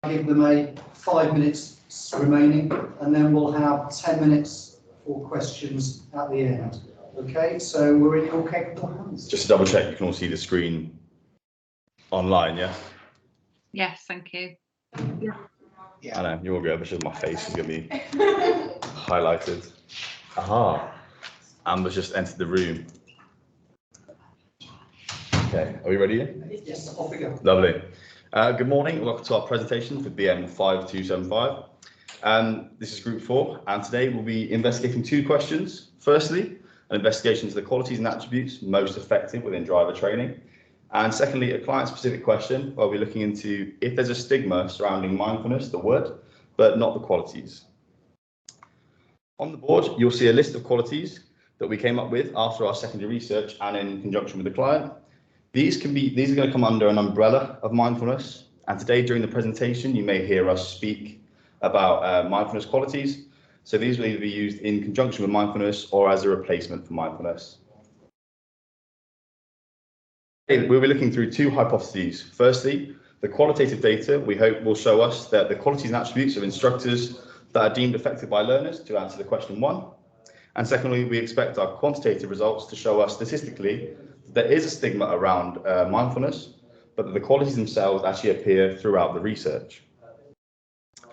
Give them a 5 minutes remaining, and then we'll have 10 minutes for questions at the end. Okay, so we're in your capable hands. Just to double check, you can all see the screen online, yeah? Yes, thank you. Yeah. I know, you're all good, it's just my face is going to be highlighted. Aha, Amber's just entered the room. Okay, are we ready? Yes, off we go. Lovely. Good morning, welcome to our presentation for BM 5275. This is group 4, and today we'll be investigating 2 questions. Firstly, an investigation into the qualities and attributes most effective within driver training. And secondly, a client-specific question where we're looking into if there's a stigma surrounding mindfulness, the word, but not the qualities. On the board, you'll see a list of qualities that we came up with after our secondary research and in conjunction with the client. These are going to come under an umbrella of mindfulness, and today during the presentation you may hear us speak about mindfulness qualities. So these will either be used in conjunction with mindfulness or as a replacement for mindfulness. We'll be looking through 2 hypotheses. Firstly, the qualitative data we hope will show us that the qualities and attributes of instructors that are deemed effective by learners, to answer the question 1. And secondly, we expect our quantitative results to show us statistically there is a stigma around mindfulness, but that the qualities themselves actually appear throughout the research.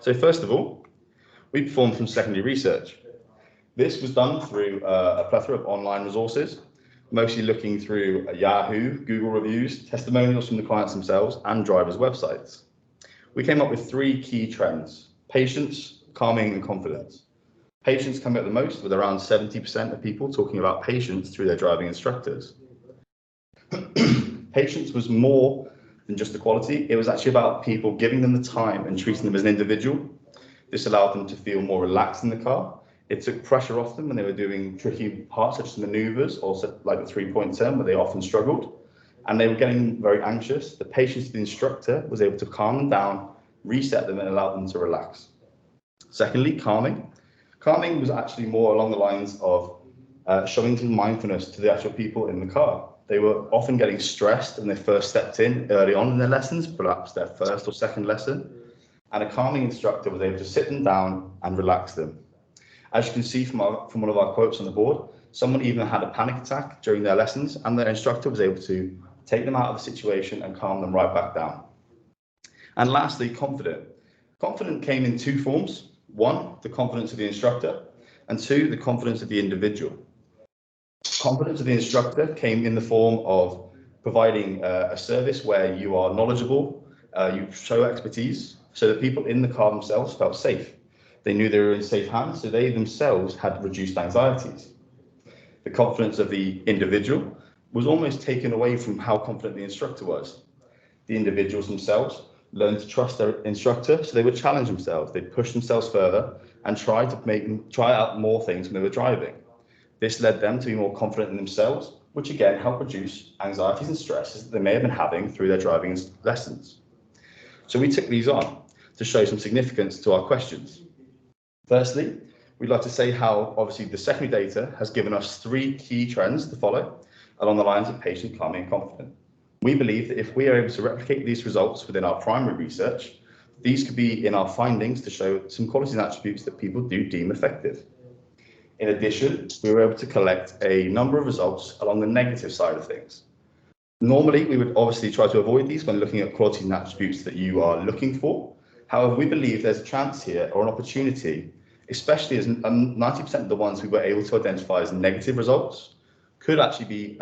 So first of all, we performed some secondary research. This was done through a plethora of online resources, mostly looking through Yahoo, Google reviews, testimonials from the clients themselves, and drivers' websites. We came up with 3 key trends: patience, calming, and confidence. Patience come at the most, with around 70% of people talking about patience through their driving instructors. Patience was more than just the quality. It was actually about people giving them the time and treating them as an individual. This allowed them to feel more relaxed in the car. It took pressure off them when they were doing tricky parts such as maneuvers, also like the 3-point turn where they often struggled, and they were getting very anxious. The patience of the instructor was able to calm them down, reset them, and allow them to relax. Secondly, calming. Calming was actually more along the lines of showing some mindfulness to the actual people in the car. They were often getting stressed when they first stepped in early on in their lessons, perhaps their first or second lesson, and a calming instructor was able to sit them down and relax them. As you can see from one of our quotes on the board, someone even had a panic attack during their lessons, and their instructor was able to take them out of the situation and calm them right back down. And lastly, confident. Confident came in 2 forms. 1, the confidence of the instructor, and 2, the confidence of the individual. Confidence of the instructor came in the form of providing a service where you are knowledgeable, you show expertise, so that people in the car themselves felt safe. They knew they were in safe hands, so they themselves had reduced anxieties. The confidence of the individual was almost taken away from how confident the instructor was. The individuals themselves learned to trust their instructor, so they would challenge themselves, they'd push themselves further and try out more things when they were driving. This led them to be more confident in themselves, which again helped reduce anxieties and stresses that they may have been having through their driving lessons. So we took these on to show some significance to our questions. Firstly, we'd like to say how obviously the secondary data has given us 3 key trends to follow along the lines of patient, calming, and confident. We believe that if we are able to replicate these results within our primary research, these could be in our findings to show some qualities and attributes that people do deem effective. In addition, we were able to collect a number of results along the negative side of things. Normally, we would obviously try to avoid these when looking at qualities and attributes that you are looking for. However, we believe there's a chance here or an opportunity, especially as 90% of the ones we were able to identify as negative results could actually be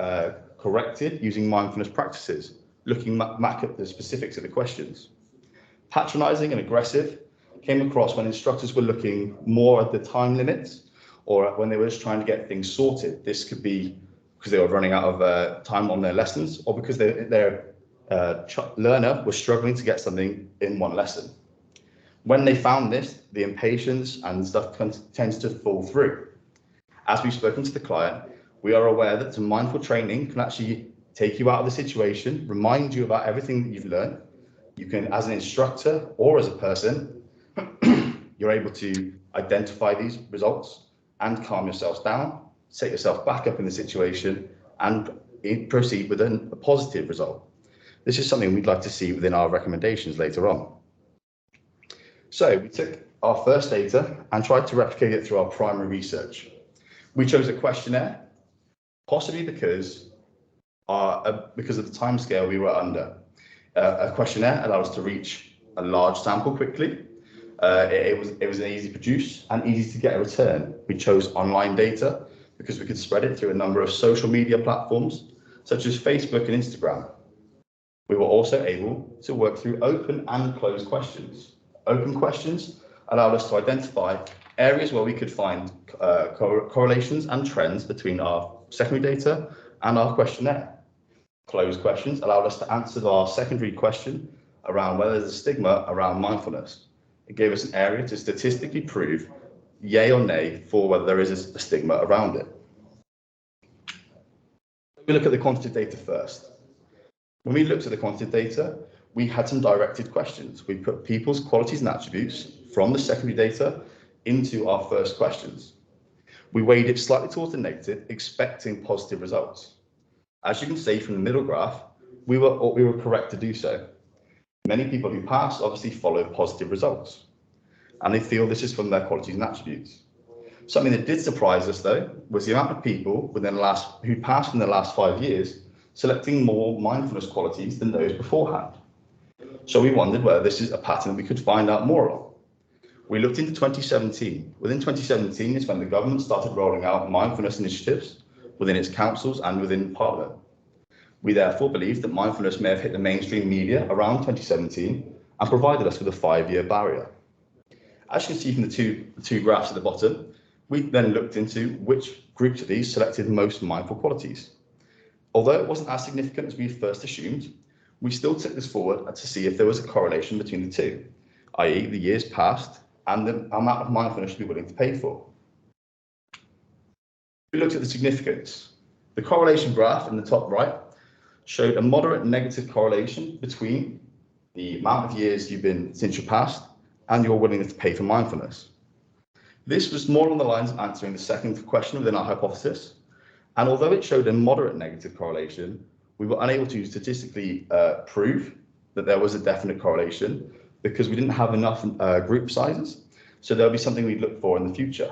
corrected using mindfulness practices, looking back at the specifics of the questions. Patronizing and aggressive came across when instructors were looking more at the time limits or when they were just trying to get things sorted. This could be because they were running out of time on their lessons, or because their learner was struggling to get something in one lesson. When they found this, the impatience and stuff tends to fall through. As we've spoken to the client, we are aware that some mindful training can actually take you out of the situation, remind you about everything that you've learned. You can, as an instructor or as a person, you're able to identify these results and calm yourselves down, set yourself back up in the situation, and proceed with a positive result. This is something we'd like to see within our recommendations later on. So we took our first data and tried to replicate it through our primary research. We chose a questionnaire, possibly because of the timescale we were under. A questionnaire allowed us to reach a large sample quickly. It was easy to produce and easy to get a return. We chose online data because we could spread it through a number of social media platforms, such as Facebook and Instagram. We were also able to work through open and closed questions. Open questions allowed us to identify areas where we could find correlations and trends between our secondary data and our questionnaire. Closed questions allowed us to answer our secondary question around whether there's a stigma around mindfulness. It gave us an area to statistically prove yay or nay for whether there is a stigma around it. We look at the quantitative data first. When we looked at the quantitative data, we had some directed questions. We put people's qualities and attributes from the secondary data into our first questions. We weighed it slightly towards the negative, expecting positive results. As you can see from the middle graph, we were correct to do so. Many people who passed obviously followed positive results, and they feel this is from their qualities and attributes. Something that did surprise us, though, was the amount of people who passed in the last 5 years selecting more mindfulness qualities than those beforehand. So we wondered whether this is a pattern we could find out more on. We looked into 2017. Within 2017 is when the government started rolling out mindfulness initiatives within its councils and within Parliament. We therefore believe that mindfulness may have hit the mainstream media around 2017 and provided us with a 5-year barrier. As you can see from the two graphs at the bottom, we then looked into which groups of these selected most mindful qualities. Although it wasn't as significant as we first assumed, we still took this forward to see if there was a correlation between the two, i.e. the years passed and the amount of mindfulness you'd be willing to pay for. We looked at the significance. The correlation graph in the top right showed a moderate negative correlation between the amount of years you've been since you passed and your willingness to pay for mindfulness. This was more on the lines of answering the second question within our hypothesis, and although it showed a moderate negative correlation, we were unable to statistically prove that there was a definite correlation because we didn't have enough group sizes, so there'll be something we'd look for in the future.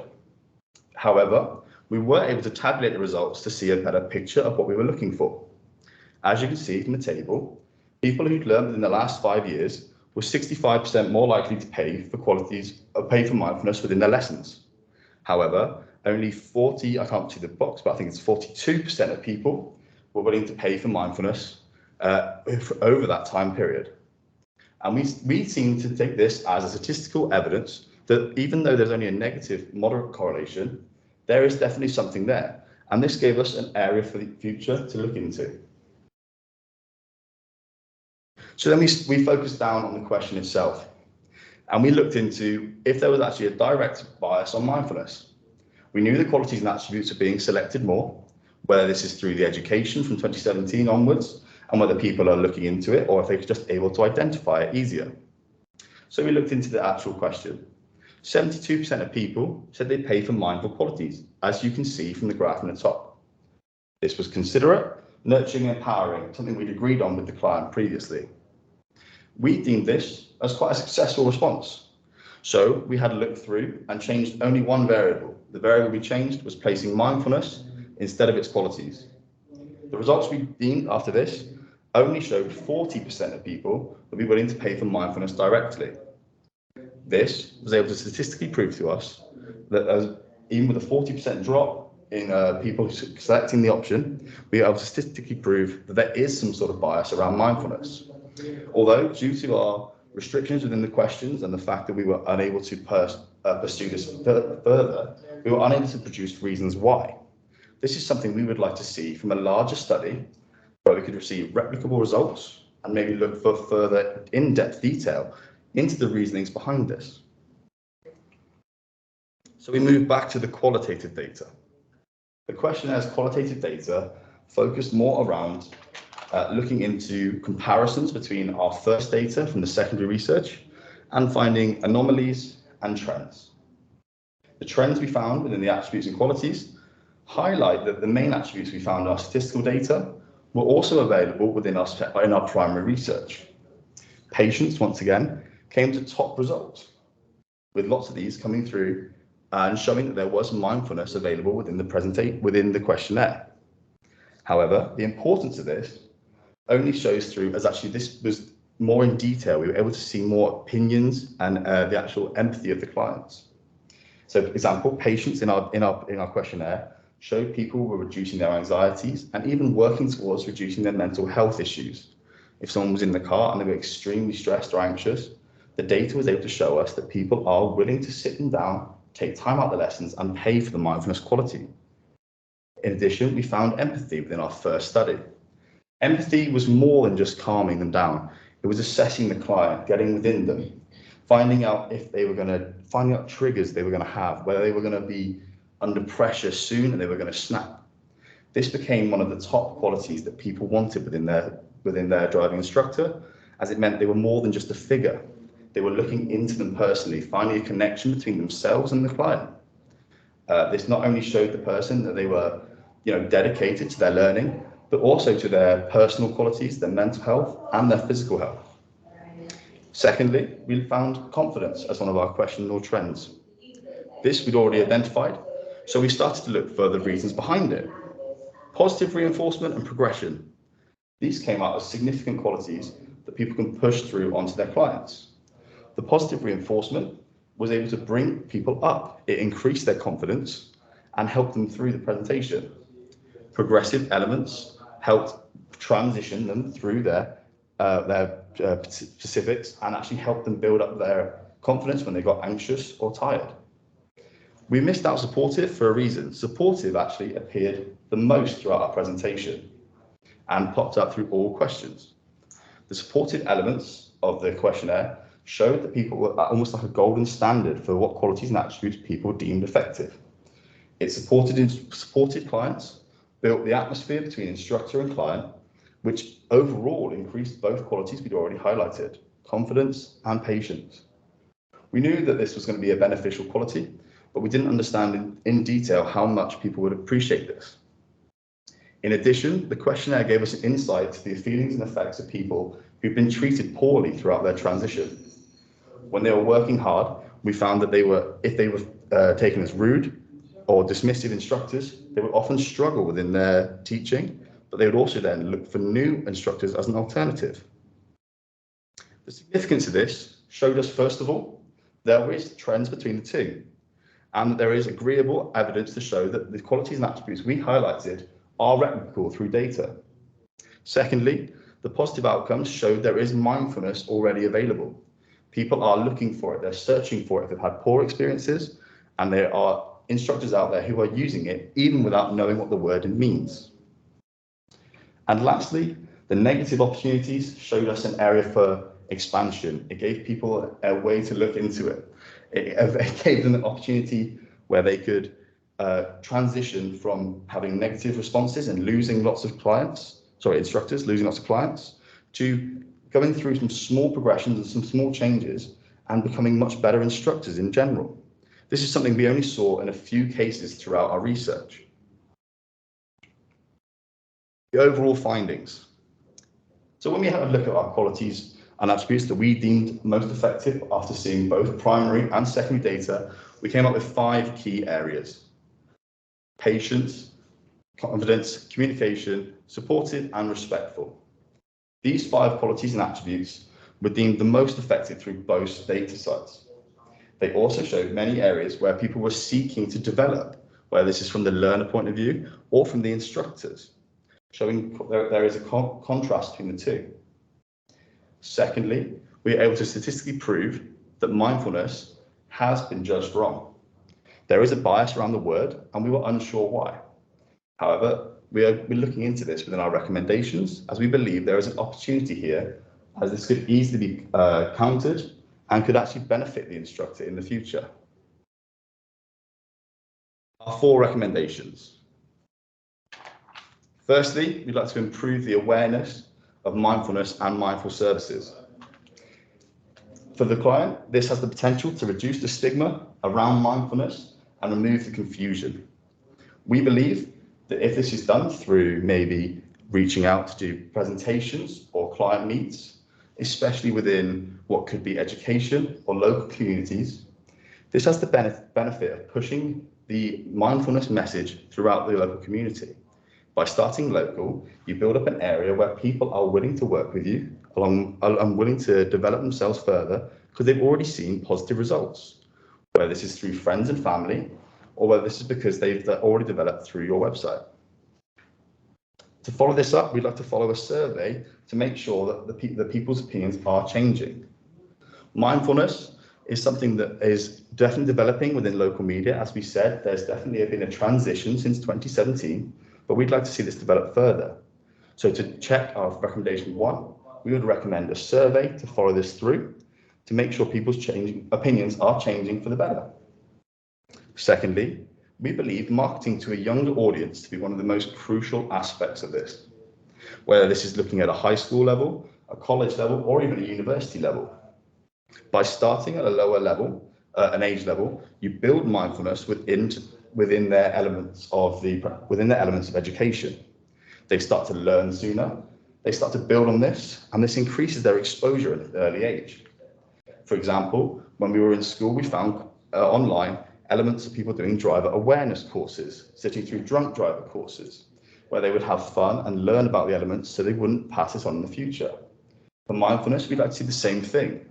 However, we were able to tabulate the results to see a better picture of what we were looking for. As you can see from the table, people who'd learned within the last 5 years were 65% more likely to pay for mindfulness within their lessons. However, only 40, I can't see the box, but I think it's 42% of people were willing to pay for mindfulness over that time period. And we seem to take this as a statistical evidence that even though there's only a negative moderate correlation, there is definitely something there. And this gave us an area for the future to look into. So then we focused down on the question itself, and we looked into if there was actually a direct bias on mindfulness. We knew the qualities and attributes are being selected more, whether this is through the education from 2017 onwards, and whether people are looking into it, or if they're just able to identify it easier. So we looked into the actual question. 72% of people said they pay for mindful qualities, as you can see from the graph in the top. This was considerate, nurturing and empowering, something we'd agreed on with the client previously. We deemed this as quite a successful response. So we had a look through and changed only one variable. The variable we changed was placing mindfulness instead of its qualities. The results we deemed after this only showed 40% of people would be willing to pay for mindfulness directly. This was able to statistically prove to us that even with a 40% drop in people selecting the option, we were able to statistically prove that there is some sort of bias around mindfulness. Although, due to our restrictions within the questions and the fact that we were unable to pursue this further, we were unable to produce reasons why. This is something we would like to see from a larger study where we could receive replicable results and maybe look for further in-depth detail into the reasonings behind this. So we move back to the qualitative data. The questionnaires qualitative data focused more around looking into comparisons between our first data from the secondary research and finding anomalies and trends. The trends we found within the attributes and qualities highlight that the main attributes we found in our statistical data were also available within our primary research. Patients, once again, came to top results. with lots of these coming through and showing that there was mindfulness available within the questionnaire. However, the importance of this only shows through as actually this was more in detail. We were able to see more opinions and the actual empathy of the clients. So, for example, patients in our questionnaire showed people were reducing their anxieties and even working towards reducing their mental health issues. If someone was in the car and they were extremely stressed or anxious, the data was able to show us that people are willing to sit them down, take time out of the lessons and pay for the mindfulness quality. In addition, we found empathy within our first study. Empathy was more than just calming them down. It was assessing the client, getting within them, finding out triggers they were going to have, whether they were going to be under pressure soon and they were going to snap. This became one of the top qualities that people wanted within their driving instructor, as it meant they were more than just a figure. They were looking into them personally, finding a connection between themselves and the client. This not only showed the person that they were, dedicated to their learning, but also to their personal qualities, their mental health, and their physical health. Secondly, we found confidence as one of our question or trends. This we'd already identified, so we started to look for the reasons behind it. Positive reinforcement and progression. These came out as significant qualities that people can push through onto their clients. The positive reinforcement was able to bring people up. It increased their confidence and helped them through the presentation. Progressive elements helped transition them through their specifics and actually helped them build up their confidence when they got anxious or tired. We missed out supportive for a reason. Supportive actually appeared the most throughout our presentation and popped up through all questions. The supportive elements of the questionnaire showed that people were almost like a golden standard for what qualities and attributes people deemed effective. It supported clients, built the atmosphere between instructor and client, which overall increased both qualities we'd already highlighted, confidence and patience. We knew that this was going to be a beneficial quality, but we didn't understand in detail how much people would appreciate this. In addition, the questionnaire gave us an insight to the feelings and effects of people who've been treated poorly throughout their transition. When they were working hard, we found that if they were taken as rude or dismissive instructors, they would often struggle within their teaching, but they would also then look for new instructors as an alternative. The significance of this showed us, first of all, there is trends between the two, and that there is agreeable evidence to show that the qualities and attributes we highlighted are replicable through data. Secondly, the positive outcomes showed there is mindfulness already available. People are looking for it, they're searching for it if they've had poor experiences, and there are instructors out there who are using it even without knowing what the word means. And lastly, the negative opportunities showed us an area for expansion. It gave people a way to look into it. It gave them an opportunity where they could transition from having negative responses and losing lots of instructors losing lots of clients, to going through some small progressions and some small changes and becoming much better instructors in general. This is something we only saw in a few cases throughout our research. The overall findings. So when we had a look at our qualities and attributes that we deemed most effective after seeing both primary and secondary data, we came up with 5 key areas: patience, confidence, communication, supportive, and respectful. These 5 qualities and attributes were deemed the most effective through both data sets. They also showed many areas where people were seeking to develop, whether this is from the learner point of view or from the instructors, showing there is a contrast between the two. Secondly, we are able to statistically prove that mindfulness has been judged wrong. There is a bias around the word, and we were unsure why. However, we're looking into this within our recommendations, as we believe there is an opportunity here, as this could easily be countered and could actually benefit the instructor in the future. Our 4 recommendations. Firstly, we'd like to improve the awareness of mindfulness and mindful services. For the client, this has the potential to reduce the stigma around mindfulness and remove the confusion. We believe that if this is done through maybe reaching out to do presentations or client meets, especially within what could be education or local communities, This has the benefit of pushing the mindfulness message throughout the local community. By starting local, you build up an area where people are willing to work with you and willing to develop themselves further because they've already seen positive results, whether this is through friends and family, or whether this is because they've already developed through your website. To follow this up, we'd like to follow a survey to make sure that the people's opinions are changing. Mindfulness is something that is definitely developing within local media. As we said, there's definitely been a transition since 2017, but we'd like to see this develop further. So to check our recommendation 1, we would recommend a survey to follow this through to make sure people's opinions are changing for the better. Secondly, we believe marketing to a younger audience to be one of the most crucial aspects of this, whether this is looking at a high school level, a college level, or even a university level. By starting at a lower level, an age level, you build mindfulness within their elements of education. They start to learn sooner, they start to build on this, and this increases their exposure at an early age. For example, when we were in school, we found online elements of people doing driver awareness courses, sitting through drunk driver courses, where they would have fun and learn about the elements so they wouldn't pass it on in the future. For mindfulness, we'd like to see the same thing.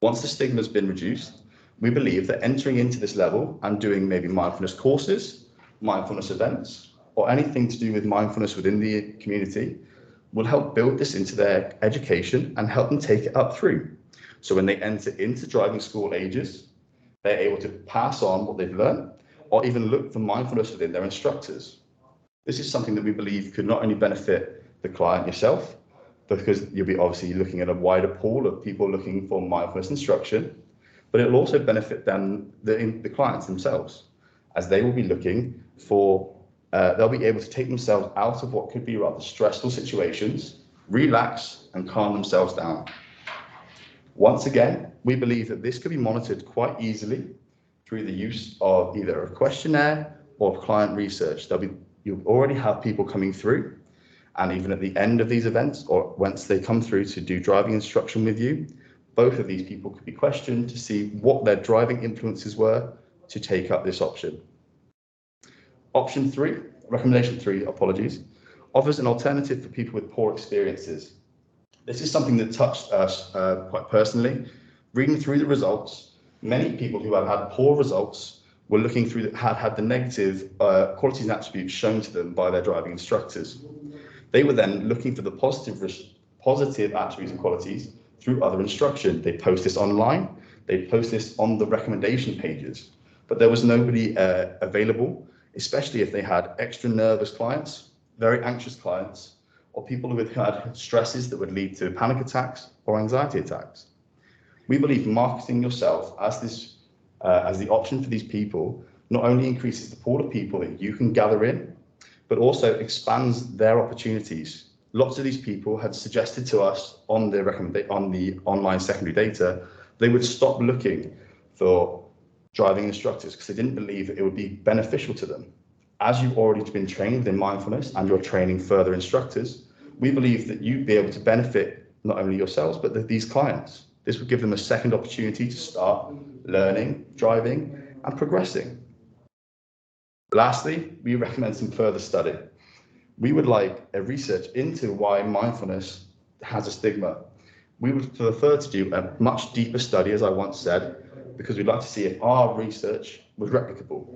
Once the stigma has been reduced, we believe that entering into this level and doing maybe mindfulness courses, mindfulness events, or anything to do with mindfulness within the community will help build this into their education and help them take it up through. So when they enter into driving school ages, they're able to pass on what they've learned or even look for mindfulness within their instructors. This is something that we believe could not only benefit the client yourself, because you'll be obviously looking at a wider pool of people looking for mindfulness instruction, but it'll also benefit them, the clients themselves, as they will be looking for, they'll be able to take themselves out of what could be rather stressful situations, relax and calm themselves down. Once again, we believe that this could be monitored quite easily through the use of either a questionnaire or client research. You'll already have people coming through, and even at the end of these events, or once they come through to do driving instruction with you, both of these people could be questioned to see what their driving influences were to take up this option. Option 3, recommendation 3, offers an alternative for people with poor experiences. This is something that touched us quite personally. Reading through the results, many people who have had poor results were looking through, had the negative qualities and attributes shown to them by their driving instructors. They were then looking for the positive attributes and qualities through other instruction. They post this online, they post this on the recommendation pages, but there was nobody available, especially if they had extra nervous clients, very anxious clients, or people who had stresses that would lead to panic attacks or anxiety attacks. We believe marketing yourself as the option for these people not only increases the pool of people that you can gather in, but also expands their opportunities. Lots of these people had suggested to us on the online secondary data, they would stop looking for driving instructors because they didn't believe that it would be beneficial to them. As you've already been trained within mindfulness and you're training further instructors, we believe that you'd be able to benefit not only yourselves, but these clients. This would give them a second opportunity to start learning, driving, and progressing. Lastly, we recommend some further study. We would like a research into why mindfulness has a stigma. We would prefer to do a much deeper study, as I once said, because we'd like to see if our research was replicable.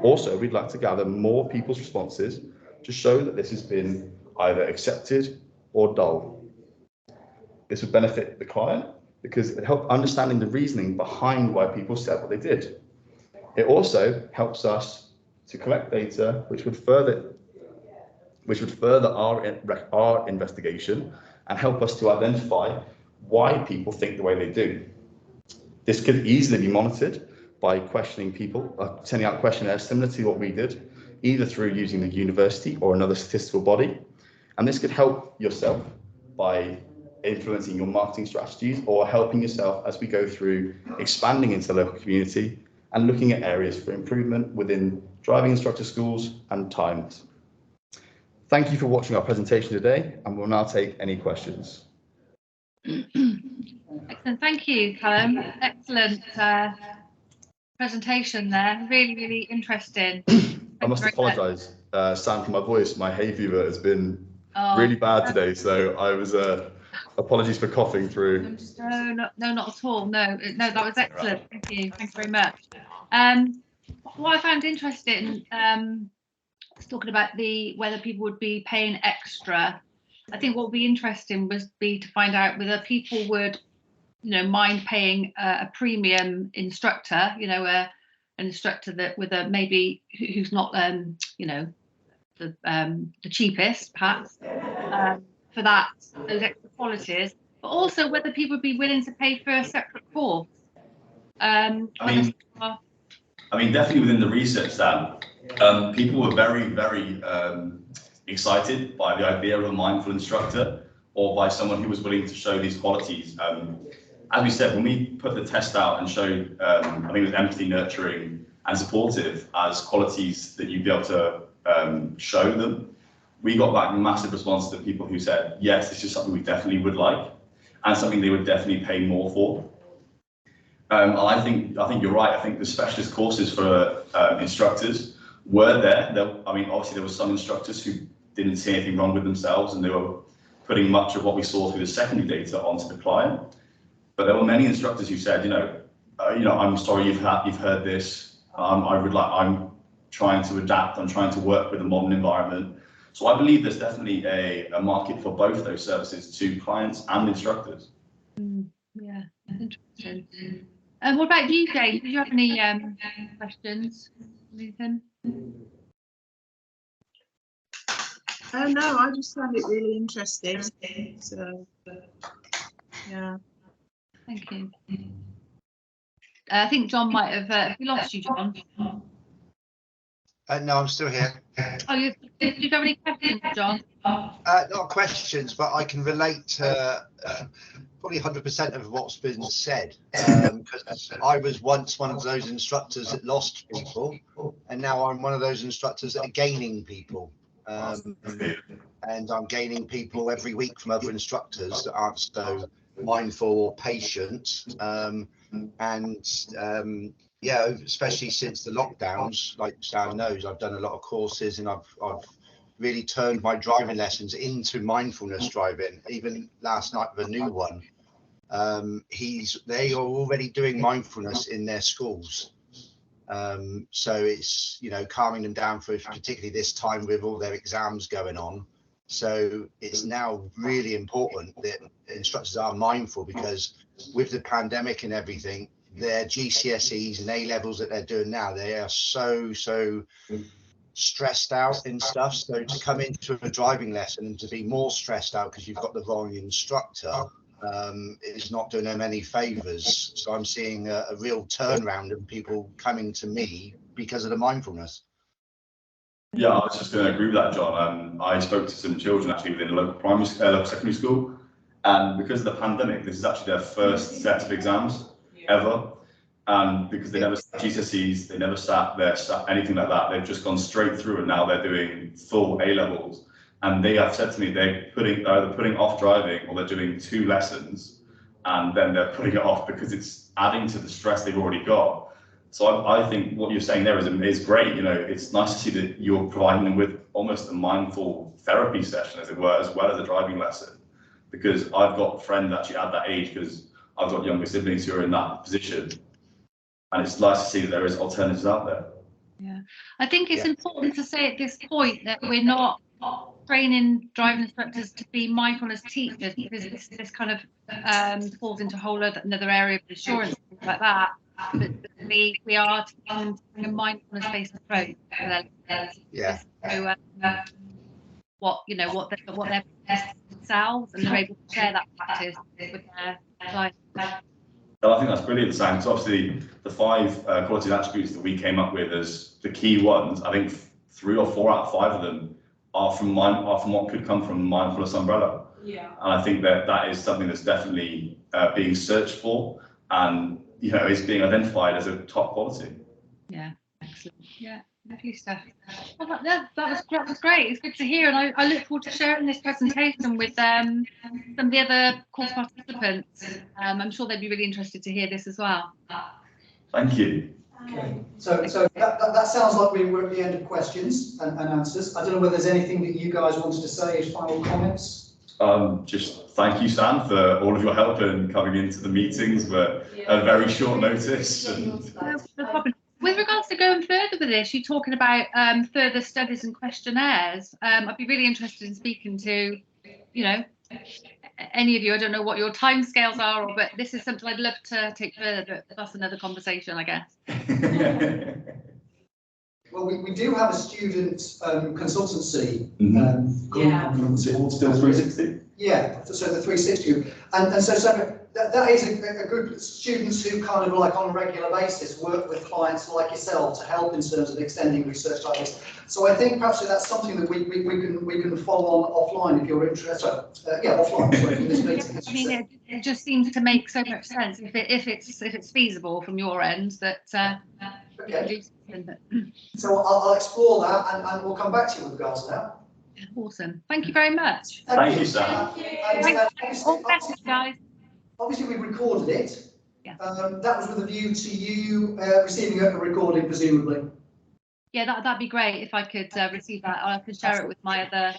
Also, we'd like to gather more people's responses to show that this has been either accepted or dull. This would benefit the client because it would help understanding the reasoning behind why people said what they did. It also helps us to collect data which would further our investigation and help us to identify why people think the way they do. This could easily be monitored by questioning people, sending out questionnaires similar to what we did, either through using the university or another statistical body. And this could help yourself by influencing your marketing strategies or helping yourself as we go through expanding into the local community and looking at areas for improvement within driving instructor schools and times. Thank you for watching our presentation today, and we'll now take any questions. Excellent, thank you, Callum. Excellent presentation there. Really, really interesting. I must apologise, Sam, for my voice. My hay fever has been really bad today, so I was apologies for coughing through. No, not at all. No, that was excellent. Thank you. Thanks very much. What I found interesting, talking about whether people would be paying extra. I think what would be interesting would be to find out whether people would, mind paying a premium instructor, an instructor that with a maybe who's not, the cheapest perhaps, for those extra qualities, but also whether people would be willing to pay for a separate course. I mean, definitely within the research, Dan, people were very, very excited by the idea of a mindful instructor or by someone who was willing to show these qualities. As we said, when we put the test out and showed, I think it was empathy, nurturing, and supportive as qualities that you'd be able to show them, we got back massive response to people who said, yes, this is something we definitely would like, and something they would definitely pay more for. I think you're right. I think the specialist courses for instructors were there. I mean, obviously there were some instructors who didn't see anything wrong with themselves, and they were putting much of what we saw through the secondary data onto the client. But there were many instructors who said, I'm sorry you've heard this. I'm trying to adapt. I'm trying to work with a modern environment. So I believe there's definitely a market for both those services to clients and instructors. Yeah, interesting. What about you, Jane? Did you have any questions? Anything? No, I just found it really interesting. So, yeah. Thank you. I think John might have. We lost you, John. No, I'm still here. Oh, did you have any questions, John? Not questions, but I can relate to probably 100% of what's been said. Because I was once one of those instructors that lost people, and now I'm one of those instructors that are gaining people. And I'm gaining people every week from other instructors that aren't so mindful or patient. Yeah, especially since the lockdowns, like Sam knows, I've done a lot of courses, and I've really turned my driving lessons into mindfulness driving. Even last night with a new one, they are already doing mindfulness in their schools. So it's, calming them down for particularly this time with all their exams going on. So it's now really important that instructors are mindful, because with the pandemic and everything, their GCSEs and A levels that they're doing now, they are so stressed out and stuff. So to come into a driving lesson and to be more stressed out because you've got the wrong instructor is not doing them any favors. So I'm seeing a real turnaround of people coming to me because of the mindfulness. Yeah, I was just going to agree with that, John. I spoke to some children actually within a local secondary school, and because of the pandemic, this is actually their first set of exams ever, and because they never sat GCSEs, they never sat anything like that. They've just gone straight through, and now they're doing full A levels. And they have said to me they're putting off driving, or they're doing 2 lessons, and then they're putting it off because it's adding to the stress they've already got. So I think what you're saying there is great. It's nice to see that you're providing them with almost a mindful therapy session, as it were, as well as a driving lesson. Because I've got friends actually at that age, because I've got younger siblings who are in that position, and it's nice to see that there is alternatives out there. Yeah, I think it's important to say at this point that we're not training driving instructors to be mindfulness teachers, because this kind of falls into a whole another area of insurance, things like that. But we are taking a mindfulness-based approach. Yeah. So, what they're themselves, and they're able to share that practice with their clients. Well, I think that's brilliant, Sam, because obviously the 5 quality attributes that we came up with as the key ones, I think 3 or 4 out of 5 of them are from what could come from mindfulness umbrella. Yeah. And I think that is something that's definitely being searched for, and is being identified as a top quality. Yeah, excellent. Yeah, lovely stuff. Well, that was great. It's good to hear, and I look forward to sharing this presentation with some of the other course participants. I'm sure they'd be really interested to hear this as well. Thank you. Okay, so that sounds like we're at the end of questions and answers. I don't know whether there's anything that you guys wanted to say as final comments. Just thank you, Sam, for all of your help and coming into the meetings. We're at very short notice. And No problem. With regards to going further with this, you're talking about further studies and questionnaires. I'd be really interested in speaking to, you know, any of you. I don't know what your timescales are, but this is something I'd love to take further. But that's another conversation, I guess. Well, we do have a student consultancy Mm-hmm. Still 360? Yeah, so the 360, and so that is a group of students who kind of like on a regular basis work with clients like yourself to help in terms of extending research like this. So I think perhaps that's something that we can follow on offline if you're interested. Yeah, offline. Sorry, from this meeting. I mean, it just seems to make so much sense if it's feasible from your end that. Okay. So I'll explore that and we'll come back to you with regards to that. Awesome. Thank you very much. Thank you, Sam. All best, guys. Obviously, we've recorded it. Yeah. That was with a view to you receiving a recording, presumably. Yeah, that'd be great if I could receive that. I could share it with my other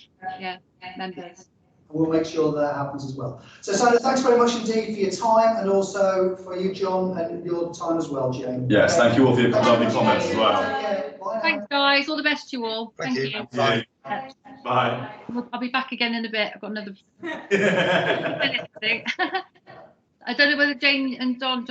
members. We'll make sure that happens as well. So, Sandra, thanks very much indeed for your time and also for you, John, and your time as well, Jane. Yes, thank you all for your lovely comments as well. Thanks, guys. All the best to you all. Thank you. Bye. Bye. I'll be back again in a bit. I've got another minute, I think. I don't know whether Jane and John,